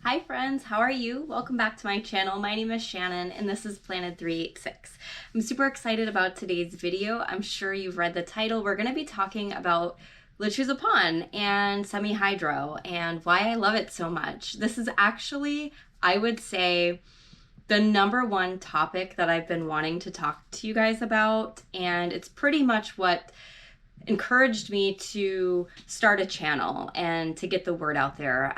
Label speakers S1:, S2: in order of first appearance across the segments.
S1: Hi friends, how are you? Welcome back to my channel. My name is Shannon and this is Planet 386. I'm super excited about today's video. I'm sure you've read the title. We're going to be talking about Le PON and semi-hydro and why I love it so much. This is actually, I would say, the number one topic that I've been wanting to talk to you guys about, and it's pretty much what encouraged me to start a channel and to get the word out there.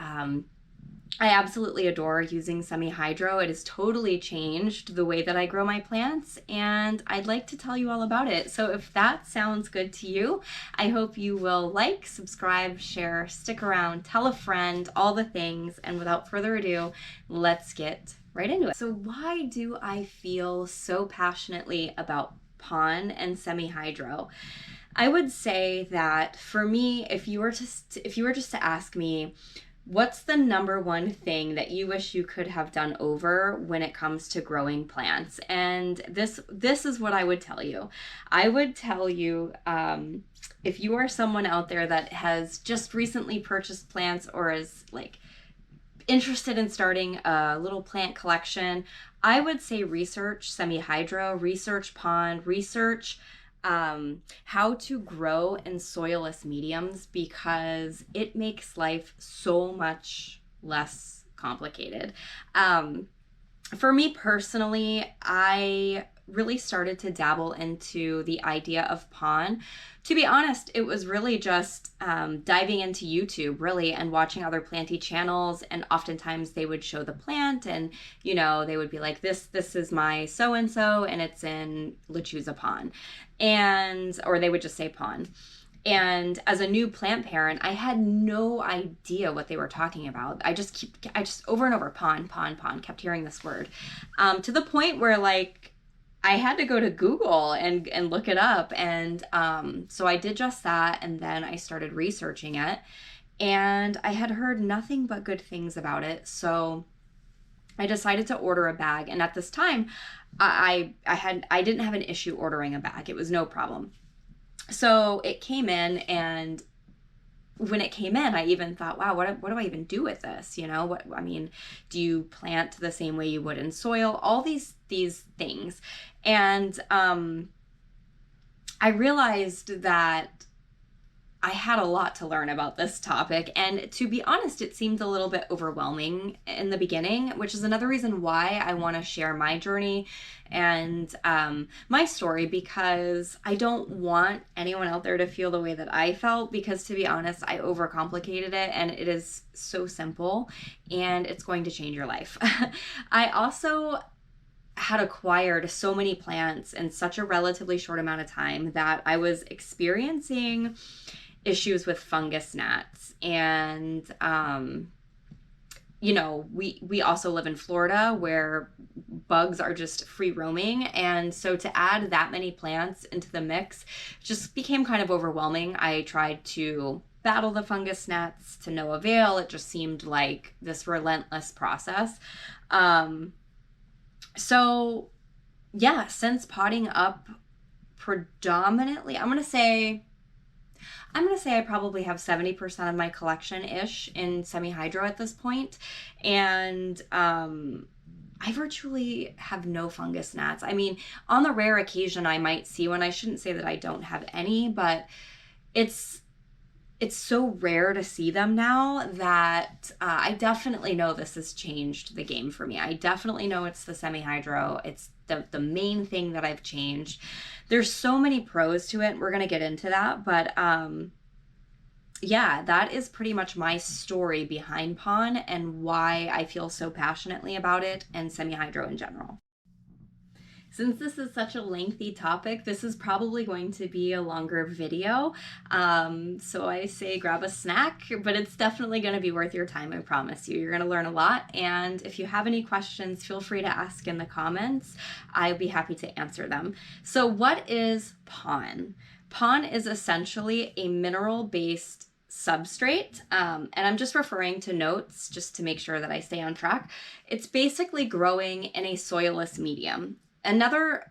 S1: I absolutely adore using semi-hydro. It has totally changed the way that I grow my plants, and I'd like to tell you all about it. So if that sounds good to you, I hope you will like, subscribe, share, stick around, tell a friend, all the things. And without further ado, let's get right into it. So why do I feel so passionately about PON and semi-hydro? I would say that for me, if you were just to ask me, what's the number one thing that you wish you could have done over when it comes to growing plants? And this is what I would tell you. I would tell you, if you are someone out there that has just recently purchased plants or is like interested in starting a little plant collection, I would say research semi-hydro, research pond, research how to grow in soilless mediums, because it makes life so much less complicated. For me personally, I really started to dabble into the idea of PON. To be honest, it was really just diving into YouTube, really, and watching other planty channels. And oftentimes they would show the plant, and they would be like, "This is my so and so, and it's in Lechuza PON," or they would just say PON. And as a new plant parent, I had no idea what they were talking about. I just over and over, PON, PON, PON, kept hearing this word, to the point where I had to go to Google and look it up. And so I did just that, and then I started researching it, and I had heard nothing but good things about it. So I decided to order a bag, and at this time, I didn't have an issue ordering a bag. It was no problem. So it came in, and when it came in, I even thought, wow, what do I even do with this? Do you plant the same way you would in soil? All these things. And I realized that I had a lot to learn about this topic, and to be honest, it seemed a little bit overwhelming in the beginning, which is another reason why I want to share my journey and my story, because I don't want anyone out there to feel the way that I felt, because to be honest, I overcomplicated it, and it is so simple, and it's going to change your life. I also had acquired so many plants in such a relatively short amount of time that I was experiencing issues with fungus gnats. And we also live in Florida, where bugs are just free roaming, and so to add that many plants into the mix just became kind of overwhelming. I tried to battle the fungus gnats to no avail. It just seemed like this relentless process. So yeah, since potting up predominantly, I'm gonna say I probably have 70% of my collection-ish in semi-hydro at this point. And I virtually have no fungus gnats. I mean, on the rare occasion I might see one. I shouldn't say that I don't have any, but it's so rare to see them now that I definitely know this has changed the game for me. I definitely know it's the semi-hydro. It's the main thing that I've changed. There's so many pros to it. We're going to get into that. But yeah, that is pretty much my story behind PON and why I feel so passionately about it and semi-hydro in general. Since this is such a lengthy topic, this is probably going to be a longer video. So I say grab a snack, but it's definitely going to be worth your time, I promise you. You're going to learn a lot. And if you have any questions, feel free to ask in the comments. I'd be happy to answer them. So what is PON? PON is essentially a mineral-based substrate, and I'm just referring to notes just to make sure that I stay on track. It's basically growing in a soilless medium. Another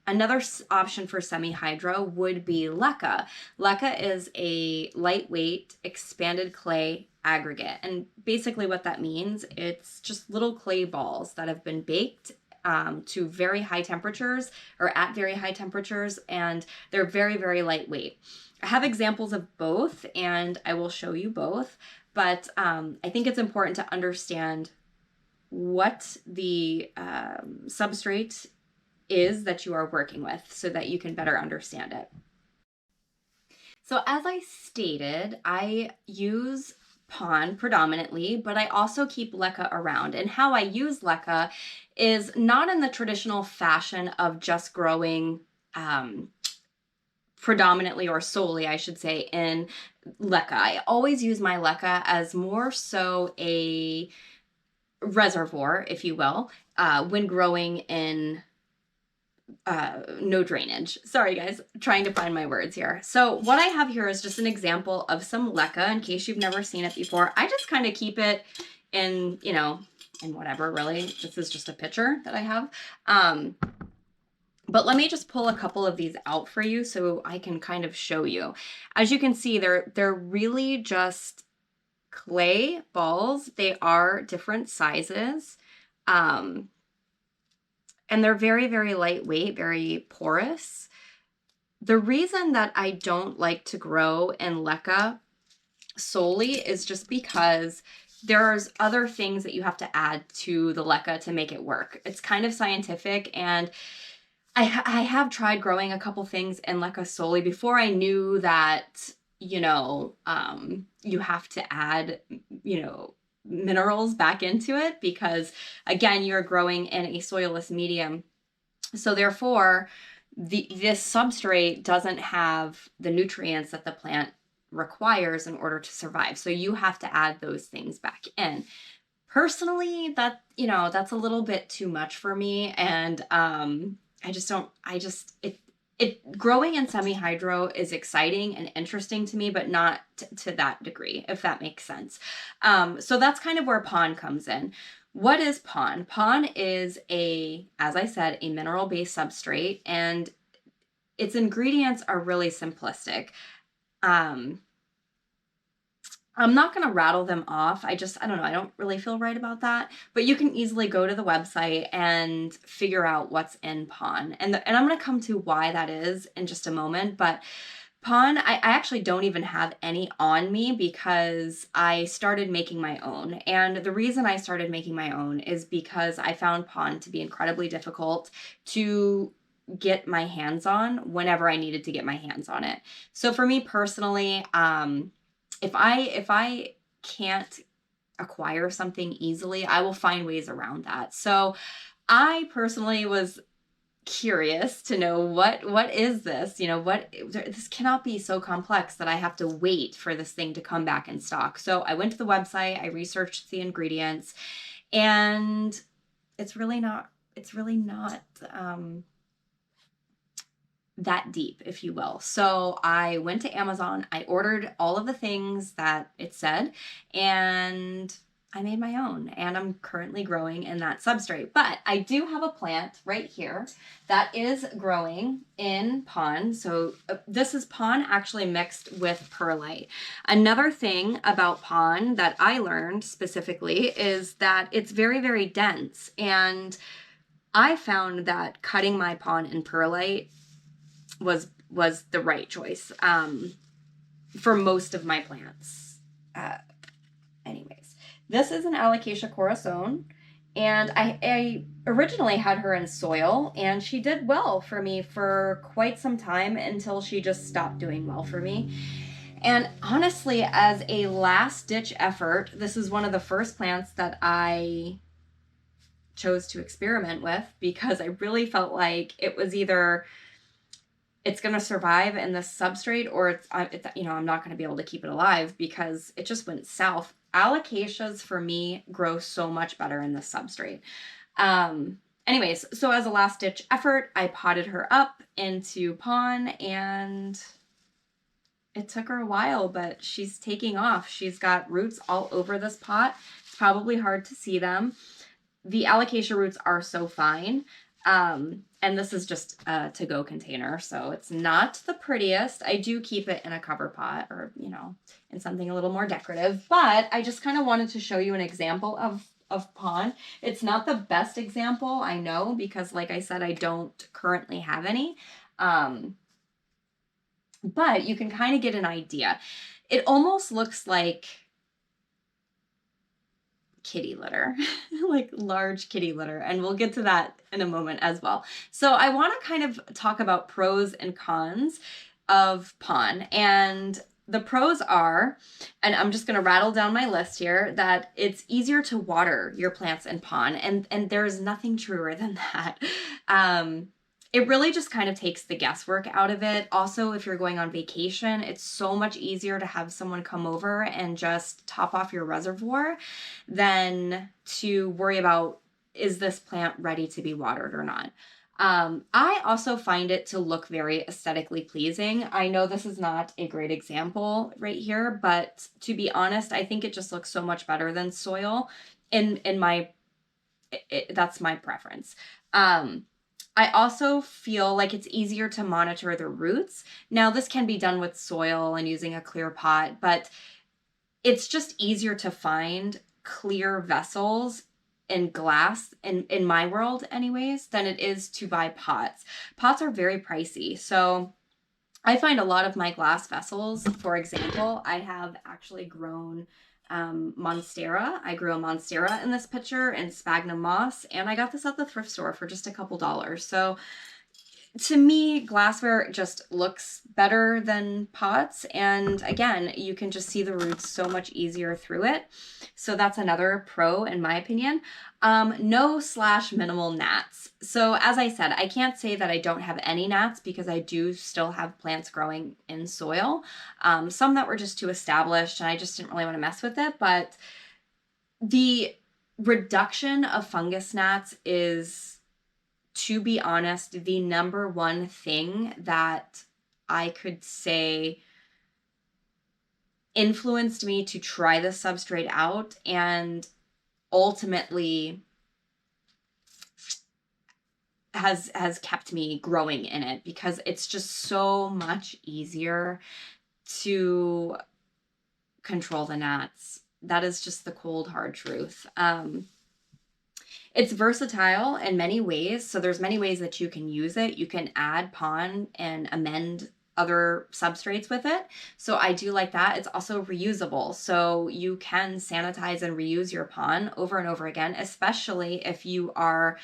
S1: Another option for semi-hydro would be leca. Leca is a lightweight expanded clay aggregate. And basically what that means, it's just little clay balls that have been baked to very high temperatures or at very high temperatures, and they're very, very lightweight. I have examples of both and I will show you both, but I think it's important to understand what the substrate is that you are working with so that you can better understand it. So as I stated, I use PON predominantly, but I also keep leca around. And how I use leca is not in the traditional fashion of just growing predominantly or solely, I should say, in leca. I always use my leca as more so a reservoir, if you will, when growing in no drainage. Sorry guys, trying to find my words here. So what I have here is just an example of some leca in case you've never seen it before. I just kind of keep it in, you know, in whatever, really. This is just a picture that I have. But let me just pull a couple of these out for you so I can kind of show you. As you can see, they're really just clay balls. They are different sizes. And they're very, very lightweight, very porous. The reason that I don't like to grow in leca solely is just because there's other things that you have to add to the leca to make it work. It's kind of scientific, and I have tried growing a couple things in leca solely before I knew that, you know, you have to add, you know, minerals back into it because, again, you're growing in a soilless medium. So therefore, this substrate doesn't have the nutrients that the plant requires in order to survive. So you have to add those things back in. Personally, that, you know, that's a little bit too much for me. And growing in semi-hydro is exciting and interesting to me, but not to that degree, if that makes sense. So that's kind of where PON comes in. What is PON? PON is as I said, a mineral-based substrate, and its ingredients are really simplistic. I'm not going to rattle them off. I don't know. I don't really feel right about that. But you can easily go to the website and figure out what's in PON. And I'm going to come to why that is in just a moment. But PON, I actually don't even have any on me because I started making my own. And the reason I started making my own is because I found PON to be incredibly difficult to get my hands on whenever I needed to get my hands on it. So for me personally, if I can't acquire something easily, I will find ways around that. So I personally was curious to know what is this? You know, this cannot be so complex that I have to wait for this thing to come back in stock. So I went to the website, I researched the ingredients, and it's really not that deep, if you will. So I went to Amazon, I ordered all of the things that it said, and I made my own, and I'm currently growing in that substrate. But I do have a plant right here that is growing in PON. So this is PON actually mixed with perlite. Another thing about PON that I learned specifically is that it's very, very dense. And I found that cutting my PON in perlite was the right choice for most of my plants. Anyways, this is an Alocasia corazon, and I originally had her in soil, and she did well for me for quite some time until she just stopped doing well for me. And honestly, as a last-ditch effort, this is one of the first plants that I chose to experiment with because I really felt like it was either it's going to survive in this substrate or I'm not going to be able to keep it alive because it just went south. Alocasias for me grow so much better in this substrate. Anyways, so as a last ditch effort, I potted her up into PON, and it took her a while, but she's taking off. She's got roots all over this pot. It's probably hard to see them. The alocasia roots are so fine. And this is just a to-go container, so it's not the prettiest. I do keep it in a cover pot or, you know, in something a little more decorative, but I just kind of wanted to show you an example of PON. It's not the best example, I know, because like I said, I don't currently have any. But you can kind of get an idea. It almost looks like kitty litter, like large kitty litter. And we'll get to that in a moment as well. So I want to kind of talk about pros and cons of PON. And the pros are, and I'm just going to rattle down my list here, that it's easier to water your plants in PON. And there's nothing truer than that. It really just kind of takes the guesswork out of it. Also, if you're going on vacation, it's so much easier to have someone come over and just top off your reservoir than to worry about, is this plant ready to be watered or not? I also find it to look very aesthetically pleasing. I know this is not a great example right here, but to be honest, I think it just looks so much better than soil that's my preference. I also feel like it's easier to monitor the roots. Now, this can be done with soil and using a clear pot, but it's just easier to find clear vessels in glass, in my world anyways, than it is to buy pots. Pots are very pricey. So I find a lot of my glass vessels, for example, I have actually grown Monstera. I grew a Monstera in this picture and sphagnum moss, and I got this at the thrift store for just a couple dollars. So to me, glassware just looks better than pots. And again, you can just see the roots so much easier through it. So that's another pro in my opinion. No/minimal gnats. So as I said, I can't say that I don't have any gnats because I do still have plants growing in soil. Some that were just too established and I just didn't really want to mess with it. But the reduction of fungus gnats is, to be honest, the number one thing that I could say influenced me to try the substrate out and ultimately has kept me growing in it, because it's just so much easier to control the gnats. That is just the cold, hard truth. It's versatile in many ways. So there's many ways that you can use it. You can add PON and amend other substrates with it. So I do like that. It's also reusable. So you can sanitize and reuse your PON over and over again, especially if you are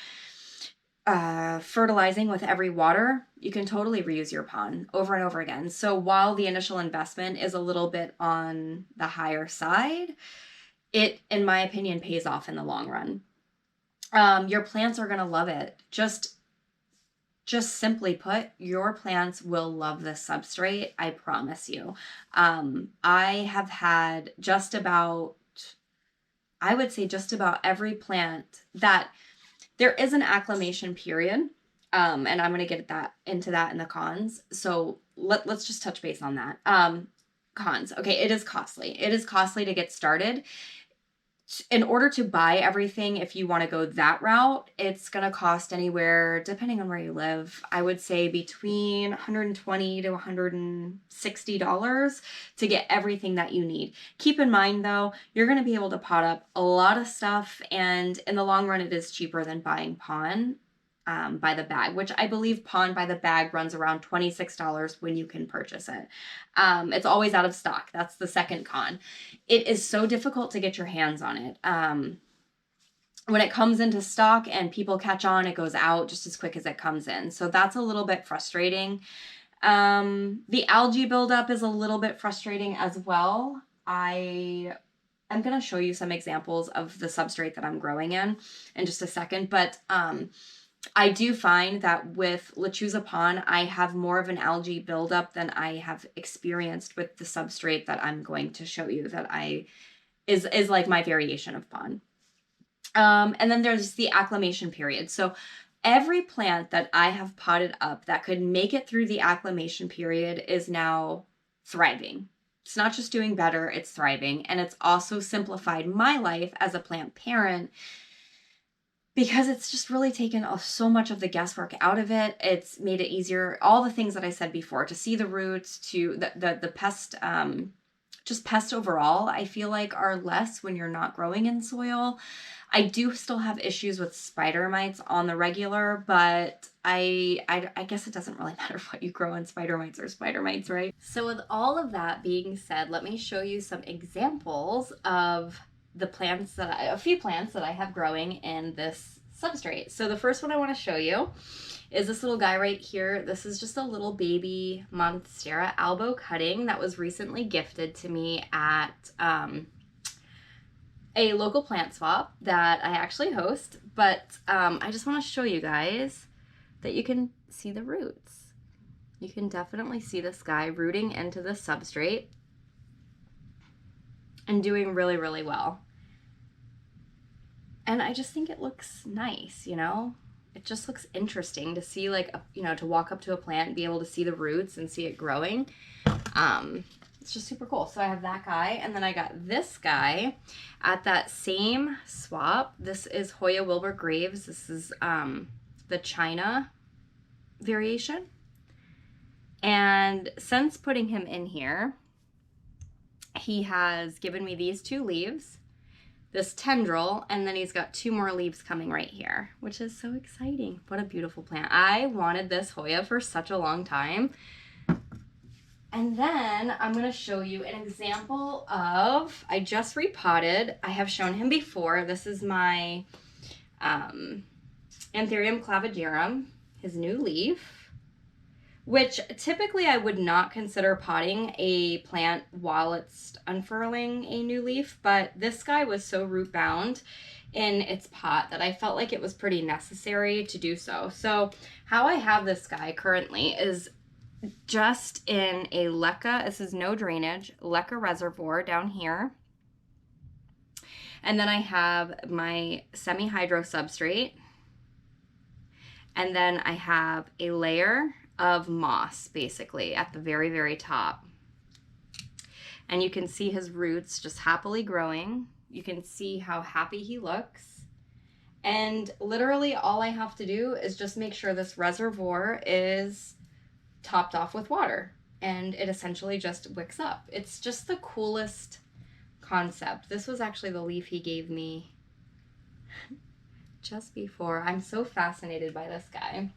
S1: fertilizing with every water. You can totally reuse your PON over and over again. So while the initial investment is a little bit on the higher side, it, in my opinion, pays off in the long run. Your plants are going to love it. Just simply put, your plants will love this substrate. I promise you. I have had I would say just about every plant that there is an acclimation period. And I'm going to get into that in the cons. So let's just touch base on that. Cons. Okay. It is costly. It is costly to get started. In order to buy everything, if you want to go that route, it's going to cost anywhere, depending on where you live, I would say between $120 to $160 to get everything that you need. Keep in mind, though, you're going to be able to pot up a lot of stuff, and in the long run, it is cheaper than buying PON by the bag, which I believe PON by the bag runs around $26 when you can purchase it. It's always out of stock. That's the second con. It is so difficult to get your hands on it. When it comes into stock and people catch on, it goes out just as quick as it comes in. So that's a little bit frustrating. The algae buildup is a little bit frustrating as well. I'm going to show you some examples of the substrate that I'm growing in just a second, but I do find that with Lechuza PON, I have more of an algae buildup than I have experienced with the substrate that I'm going to show you that is like my variation of PON. And then there's the acclimation period. So every plant that I have potted up that could make it through the acclimation period is now thriving. It's not just doing better, it's thriving. And it's also simplified my life as a plant parent because it's just really taken so much of the guesswork out of it. It's made it easier. All the things that I said before, to see the roots, to the pest, just pest overall, I feel like are less when you're not growing in soil. I do still have issues with spider mites on the regular, but I guess it doesn't really matter what you grow in, spider mites or spider mites, right? So with all of that being said, let me show you some examples of the plants a few plants that I have growing in this substrate. So the first one I want to show you is this little guy right here. This is just a little baby Monstera albo cutting that was recently gifted to me at a local plant swap that I actually host. But I just want to show you guys that you can see the roots. You can definitely see this guy rooting into the substrate and doing really, really well. And I just think it looks nice, you know? It just looks interesting to see, like, you know, to walk up to a plant and be able to see the roots and see it growing. It's just super cool. So I have that guy, and then I got this guy at that same swap. This is Hoya Wilbur Graves. This is the China variation. And since putting him in here, he has given me these 2 leaves, this tendril, and then he's got 2 more leaves coming right here, which is so exciting. What a beautiful plant. I wanted this Hoya for such a long time. And then I'm going to show you an example of, I just repotted. I have shown him before. This is my Anthurium clavigerum, his new leaf, which typically I would not consider potting a plant while it's unfurling a new leaf, but this guy was so root bound in its pot that I felt like it was pretty necessary to do so. So how I have this guy currently is just in a LECA, this is no drainage, LECA reservoir down here. And then I have my semi-hydro substrate. And then I have a layer of moss basically at the very, very top. And you can see his roots just happily growing. You can see how happy he looks. And literally all I have to do is just make sure this reservoir is topped off with water, and it essentially just wicks up. It's just the coolest concept. This was actually the leaf he gave me just before. I'm so fascinated by this guy.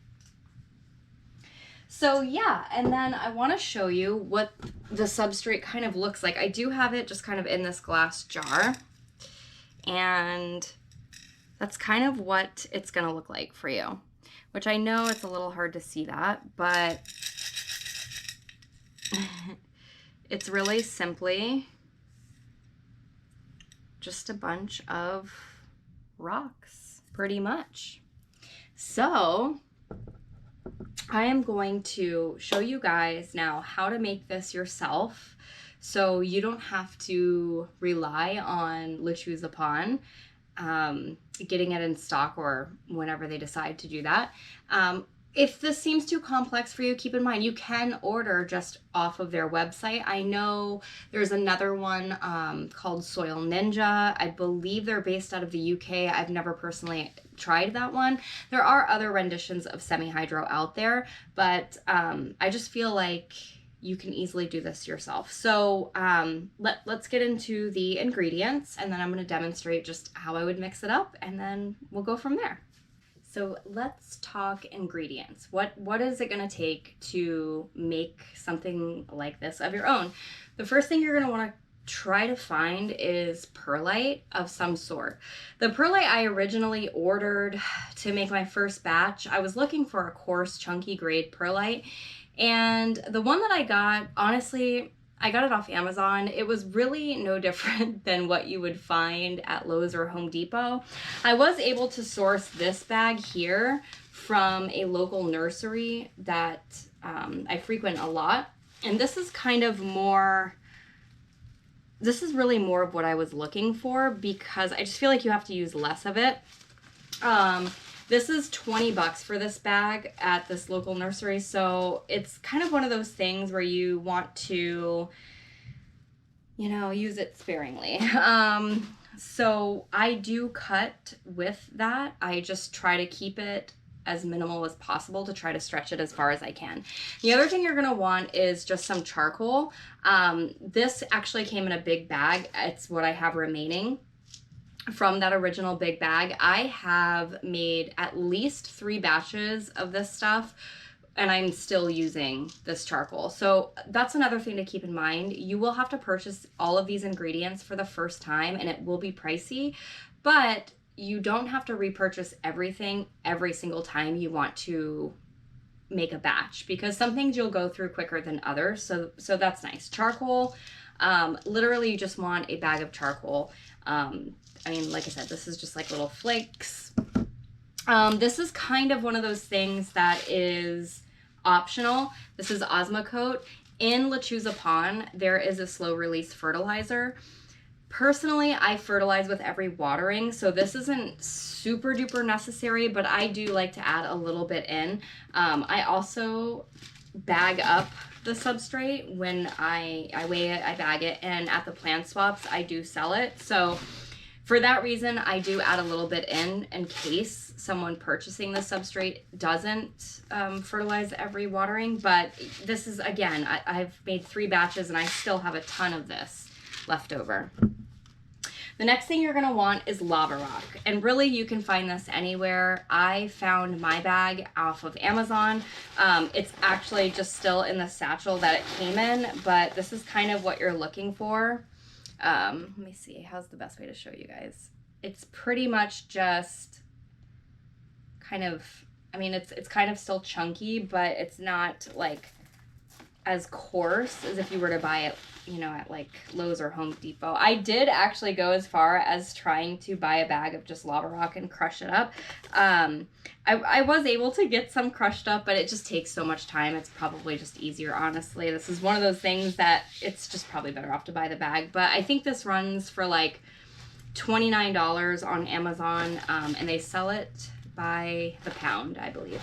S1: So yeah, and then I want to show you what the substrate kind of looks like. I do have it just kind of in this glass jar, and that's kind of what it's going to look like for you, which I know it's a little hard to see that, but it's really simply just a bunch of rocks, pretty much. So I am going to show you guys now how to make this yourself, so you don't have to rely on Lechuza PON getting it in stock or whenever they decide to do that. If this seems too complex for you, keep in mind you can order just off of their website. I know there's another one called Soil Ninja. I believe they're based out of the UK. I've never personally tried that one. There are other renditions of semi-hydro out there, but I just feel like you can easily do this yourself. So let's get into the ingredients, and then I'm going to demonstrate just how I would mix it up, and then we'll go from there. So let's talk ingredients. What is it going to take to make something like this of your own? The first thing you're going to want to try to find is perlite of some sort. The perlite I originally ordered to make my first batch, I was looking for a coarse, chunky grade perlite, and the one that I got, honestly, I got it off Amazon. It was really no different than what you would find at Lowe's or Home Depot. I was able to source this bag here from a local nursery that I frequent a lot. And this is kind of more, this is really more of what I was looking for, because I just feel like you have to use less of it. This is $20 for this bag at this local nursery, so it's kind of one of those things where you want to, you know, use it sparingly. So I do cut with that. I just try to keep it as minimal as possible to try to stretch it as far as I can. The other thing you're gonna want is just some charcoal. This actually came in a big bag. It's what I have remaining from that original big bag. I have made at least 3 batches of this stuff, and I'm still using this charcoal. So that's another thing to keep in mind. You will have to purchase all of these ingredients for the first time, and it will be pricey, but you don't have to repurchase everything every single time you want to make a batch, because some things you'll go through quicker than others. So that's nice. Charcoal, literally you just want a bag of charcoal. I mean, like I said, this is just like little flakes. This is kind of one of those things that is optional. This is Osmocote. In Lechuza PON, there is a slow release fertilizer. Personally, I fertilize with every watering, so this isn't super duper necessary, but I do like to add a little bit in. I also bag up the substrate. When I weigh it, I bag it, and at the plant swaps, I do sell it. So for that reason, I do add a little bit in case someone purchasing the substrate doesn't fertilize every watering. But this is, again, I've made 3 batches and I still have a ton of this left over. The next thing you're gonna want is lava rock. And really you can find this anywhere. I found my bag off of Amazon. It's actually just still in the satchel that it came in, but this is kind of what you're looking for. Let me see, how's the best way to show you guys? It's pretty much just kind of, I mean, it's kind of still chunky, but it's not like as coarse as if you were to buy it, you know, at like Lowe's or Home Depot. I did actually go as far as trying to buy a bag of just lava rock and crush it up. I was able to get some crushed up, but it just takes so much time. It's probably just easier, honestly. This is one of those things that it's just probably better off to buy the bag. But I think this runs for like $29 on Amazon, and they sell it by the pound, I believe.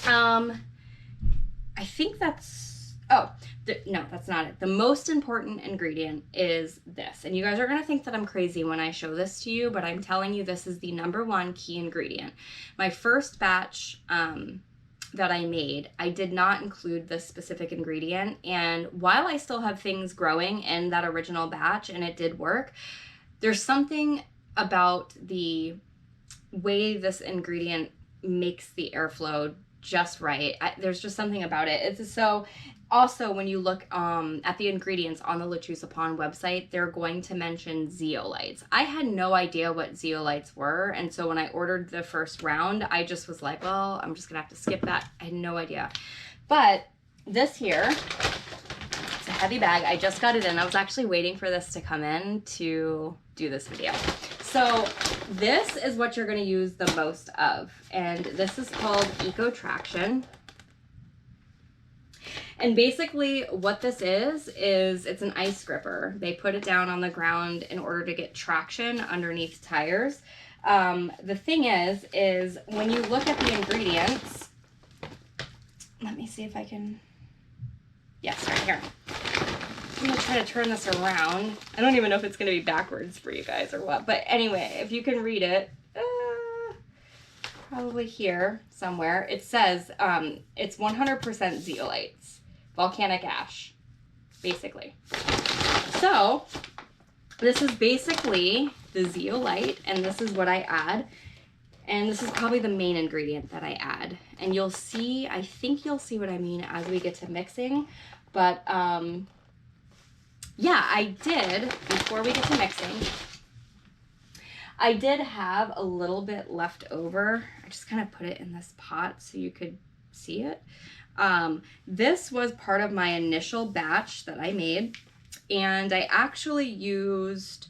S1: I think that's, no, that's not it. The most important ingredient is this. And you guys are going to think that I'm crazy when I show this to you, but I'm telling you this is the #1 key ingredient. My first batch that I made, I did not include this specific ingredient. And while I still have things growing in that original batch and it did work, there's something about the way this ingredient makes the airflow just right. There's just something about it. It's so also when you look at the ingredients on the Lechuza PON website, they're going to mention zeolites. I had no idea what zeolites were, and so when I ordered the first round, I just was like, well, I'm just gonna have to skip that. I had no idea. But this here, it's a heavy bag. I just got it in. I was actually waiting for this to come in to do this video. So this is what you're going to use the most of, and this is called Eco Traction. And basically what this is it's an ice gripper. They put it down on the ground in order to get traction underneath tires. The thing is when you look at the ingredients, let me see if I can, yes, right here. I'm gonna try to turn this around. I don't even know if it's gonna be backwards for you guys or what, but anyway, if you can read it, probably here somewhere, it says it's 100% zeolites, volcanic ash, basically. So this is basically the zeolite, and this is what I add, and this is probably the main ingredient that I add. And you'll see, I think you'll see what I mean as we get to mixing, but yeah, I did, before we get to mixing, I did have a little bit left over. I just kind of put it in this pot so you could see it. This was part of my initial batch that I made, and I actually used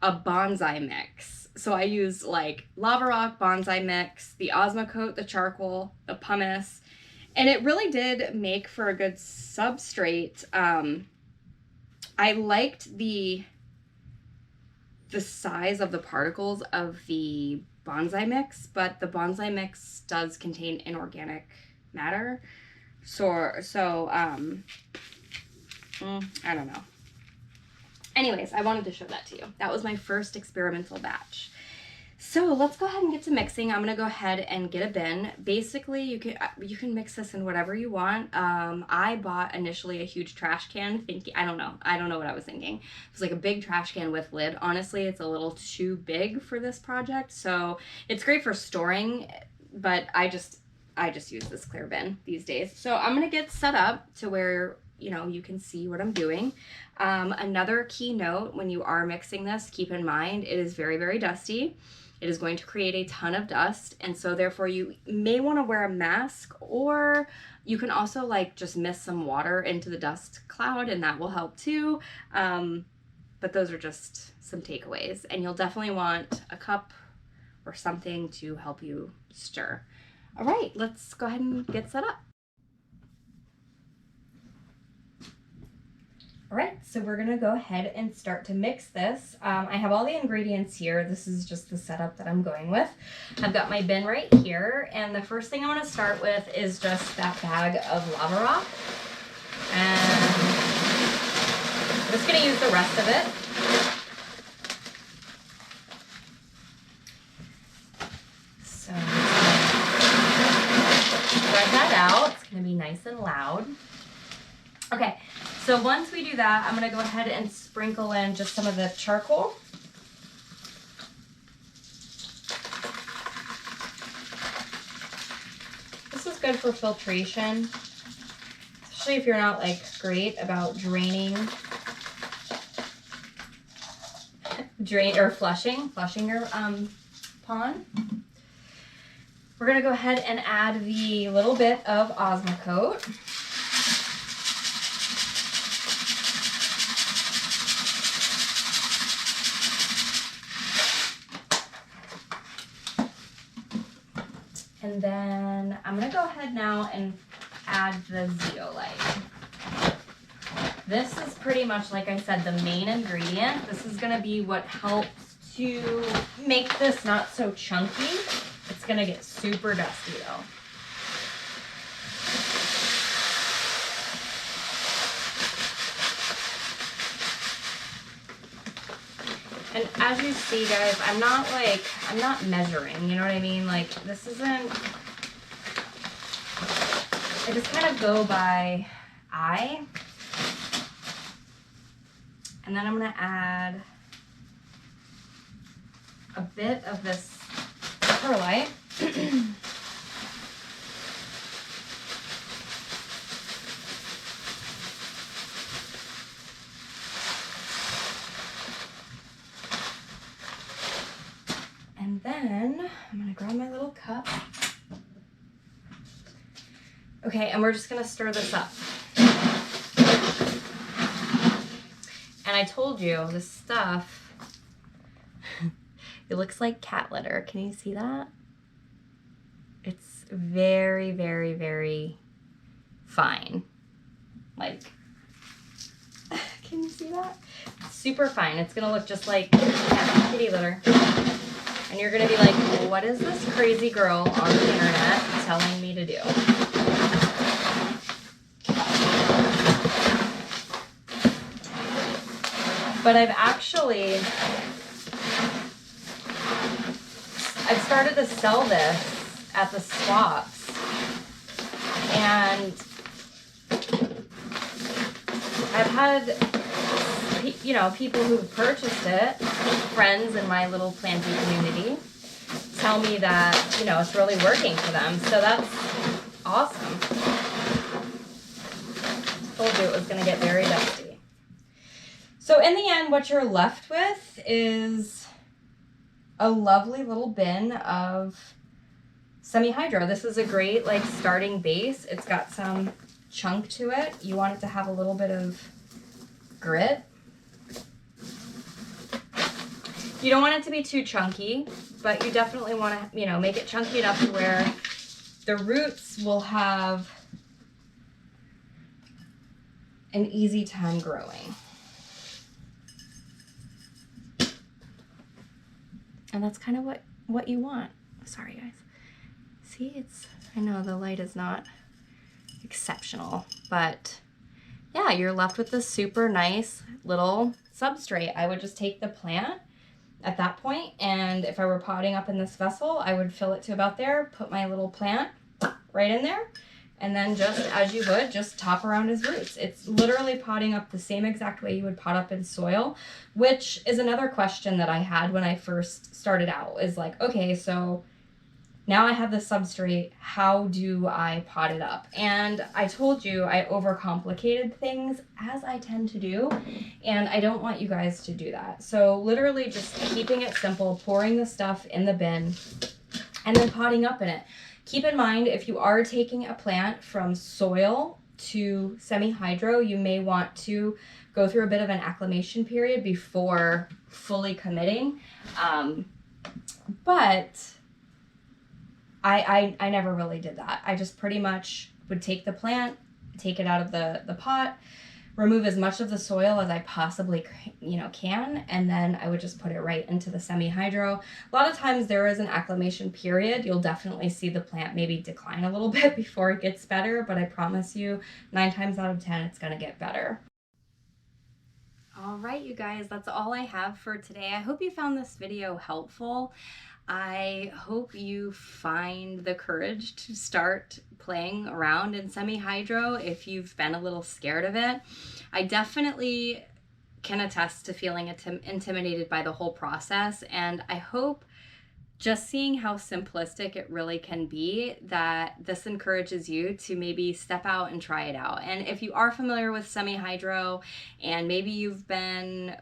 S1: a bonsai mix. So I used like lava rock bonsai mix, the Osmocote, the charcoal, the pumice, and it really did make for a good substrate. I liked the size of the particles of the bonsai mix, but the bonsai mix does contain inorganic matter. So I don't know. Anyways, I wanted to show that to you. That was my first experimental batch. So let's go ahead and get to mixing. I'm gonna go ahead and get a bin. Basically, you can mix this in whatever you want. I bought initially a huge trash can, thinking, I don't know what I was thinking. It was like a big trash can with lid. Honestly, it's a little too big for this project, so it's great for storing, but I just use this clear bin these days. So I'm gonna get set up to where you can see what I'm doing. Another key note when you are mixing this, keep in mind it is very, very dusty. It is going to create a ton of dust, and so therefore you may want to wear a mask, or you can also like just mist some water into the dust cloud, and that will help too. But those are just some takeaways, and you'll definitely want a cup or something to help you stir. All right, let's go ahead and get set up. All right, so we're gonna go ahead and start to mix this. I have all the ingredients here. This is just the setup that I'm going with. I've got my bin right here, and the first thing I wanna start with is just that bag of lava rock. And I'm just gonna use the rest of it. So spread that out. It's gonna be nice and loud. Okay. So once we do that, I'm going to go ahead and sprinkle in just some of the charcoal. This is good for filtration, especially if you're not like great about flushing your PON. We're going to go ahead and add the little bit of Osmocote. And then I'm gonna go ahead now and add the zeolite. This is pretty much, like I said, the main ingredient. This is gonna be what helps to make this not so chunky. It's gonna get super dusty though. And as you see, guys, I'm not measuring, you know what I mean? Like, this isn't, I just kind of go by eye. And then I'm gonna add a bit of this perlite. And then I'm gonna grab my little cup. Okay, and we're just gonna stir this up. And I told you, this stuff, it looks like cat litter. Can you see that? It's very, very, very fine. Like, can you see that? It's super fine. It's gonna look just like kitty litter. And you're gonna be like, well, what is this crazy girl on the internet telling me to do? But I've started to sell this at the swaps, and I've had people who've purchased it, friends in my little planty community, tell me that, it's really working for them. So that's awesome. Told you it was going to get very dusty. So in the end, what you're left with is a lovely little bin of semi-hydro. This is a great starting base. It's got some chunk to it. You want it to have a little bit of grit. You don't want it to be too chunky, but you definitely want to, make it chunky enough to where the roots will have an easy time growing. And that's kind of what you want. Sorry, guys. See, I know the light is not exceptional, but yeah, you're left with this super nice little substrate. I would just take the plant at that point, and if I were potting up in this vessel, I would fill it to about there, put my little plant right in there, and then just as you would, just top around his roots. It's literally potting up the same exact way you would pot up in soil, which is another question that I had when I first started out, is like, okay, so now I have the substrate, how do I pot it up? And I told you I overcomplicated things, as I tend to do, and I don't want you guys to do that. So literally just keeping it simple, pouring the stuff in the bin, and then potting up in it. Keep in mind, if you are taking a plant from soil to semi-hydro, you may want to go through a bit of an acclimation period before fully committing. But I never really did that. I just pretty much would take the plant, take it out of the pot, remove as much of the soil as I possibly can, and then I would just put it right into the semi-hydro. A lot of times there is an acclimation period. You'll definitely see the plant maybe decline a little bit before it gets better, but I promise you 9 times out of 10 it's gonna get better. All right, you guys, that's all I have for today. I hope you found this video helpful. I hope you find the courage to start playing around in semi-hydro if you've been a little scared of it. I definitely can attest to feeling intimidated by the whole process, and I hope just seeing how simplistic it really can be, that this encourages you to maybe step out and try it out. And if you are familiar with semi-hydro and maybe you've been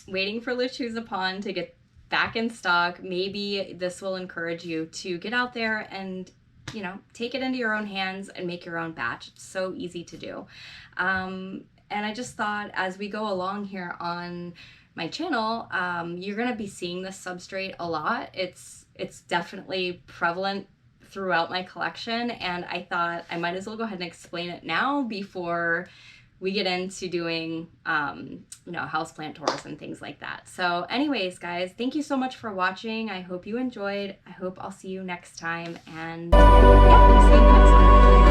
S1: waiting for Lechuza PON to get back in stock, maybe this will encourage you to get out there and take it into your own hands and make your own batch. It's so easy to do. And I just thought, as we go along here on my channel, you're gonna be seeing this substrate a lot. It's definitely prevalent throughout my collection, and I thought I might as well go ahead and explain it now before we get into doing houseplant tours and things like that. So anyways, guys, thank you so much for watching. I hope you enjoyed. I hope I'll see you next time, and yeah, see you next time.